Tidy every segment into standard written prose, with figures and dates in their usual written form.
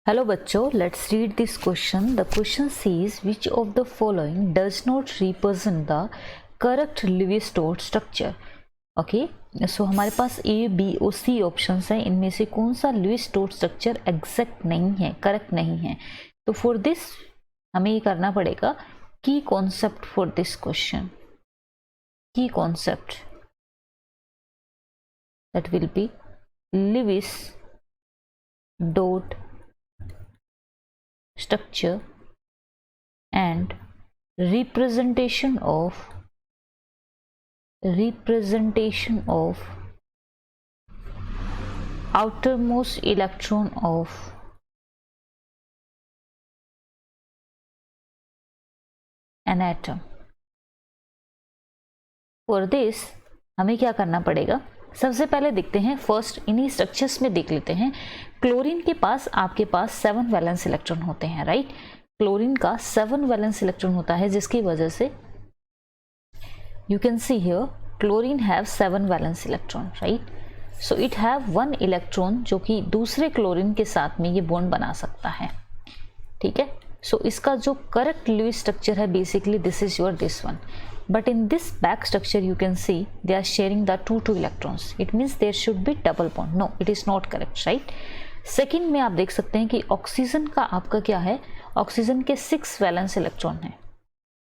Hello बच्चों, let's read this question. The question says which of the following does not represent the correct लेवी-स्ट्रोड structure. Okay, so हमारे पास ए, B और सी options हैं. इनमें से कौन सा लेवी-स्ट्रोड स्ट्रक्चर एग्जैक्ट नहीं है, करेक्ट नहीं है? तो फॉर दिस हमें ये करना पड़ेगा की कॉन्सेप्ट फॉर दिस क्वेश्चन. की concept that will be levy-strode structure and representation of outermost electron of an atom. For this हमें क्या करना पड़ेगा? सबसे पहले देखते हैं, फर्स्ट इन्हीं स्ट्रक्चर्स में देख लेते हैं. क्लोरीन के पास आपके पास 7 वैलेंस इलेक्ट्रॉन होते हैं, राइट? क्लोरीन का 7 वैलेंस इलेक्ट्रॉन होता है, जिसकी वजह से you can see here chlorine have 7 valence electron, right? So it have 1 electron जो कि दूसरे क्लोरीन के साथ में ये बॉन्ड बना सकता है. ठीक है, सो इसका जो करेक्ट लेवी स्ट्रक्चर है basically this is your this one. But in this back structure you can see they are sharing the 2 electrons. It means there should be double bond. No, it is not correct, right? Second में आप देख सकते हैं कि oxygen का आपका क्या है, ऑक्सीजन के 6 वैलेंस इलेक्ट्रॉन है,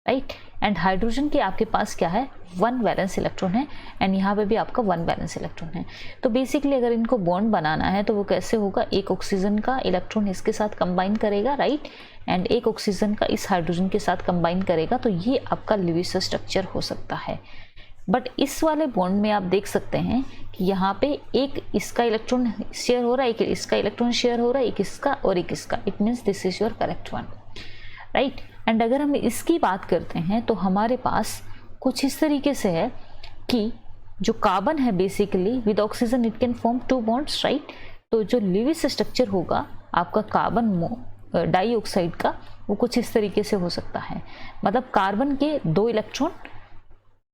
राइट? एंड हाइड्रोजन के आपके पास क्या है, 1 वैलेंस इलेक्ट्रॉन है, एंड यहाँ पे भी आपका 1 वैलेंस इलेक्ट्रॉन है. तो बेसिकली अगर इनको बॉन्ड बनाना है तो वो कैसे होगा, एक ऑक्सीजन का इलेक्ट्रॉन इसके साथ कंबाइन करेगा, राइट? एंड एक ऑक्सीजन का इस हाइड्रोजन के साथ कंबाइन करेगा, तो ये आपका लेविस स्ट्रक्चर हो सकता है. बट इस वाले बॉन्ड में आप देख सकते हैं कि यहाँ पे एक इसका इलेक्ट्रॉन शेयर हो रहा है, एक इसका इलेक्ट्रॉन शेयर हो रहा है, एक इसका और एक इसका. It means this is your correct one, right? And अगर हम इसकी बात करते हैं तो हमारे पास कुछ इस तरीके से है कि जो कार्बन है basically with oxygen it can form 2 bonds, right? तो जो लेविस स्ट्रक्चर होगा आपका कार्बन डाइऑक्साइड का, वो कुछ इस तरीके से हो सकता है. मतलब कार्बन के 2 इलेक्ट्रॉन,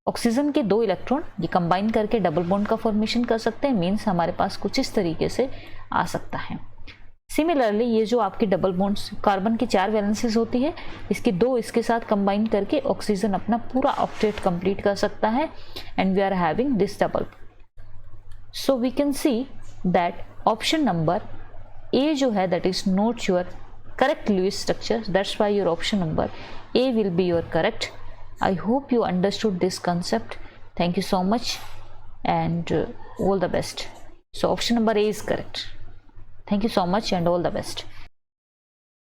ऑक्सीजन के 2 इलेक्ट्रॉन ये कंबाइन करके डबल बॉन्ड का फॉर्मेशन कर सकते हैं. मीन्स हमारे पास कुछ इस तरीके से आ सकता है. सिमिलरली ये जो आपके डबल बॉन्ड्स, कार्बन की 4 वैलेंसीज होती है, इसके 2 इसके साथ कंबाइन करके ऑक्सीजन अपना पूरा ऑक्टेट कंप्लीट कर सकता है, and we are having this double. So we can see that option number A जो है that is not your correct Lewis structure. That's why your option number A will be your correct. I hope you understood this concept. Thank you so much and all the best. So option number A is correct. Thank you so much and all the best.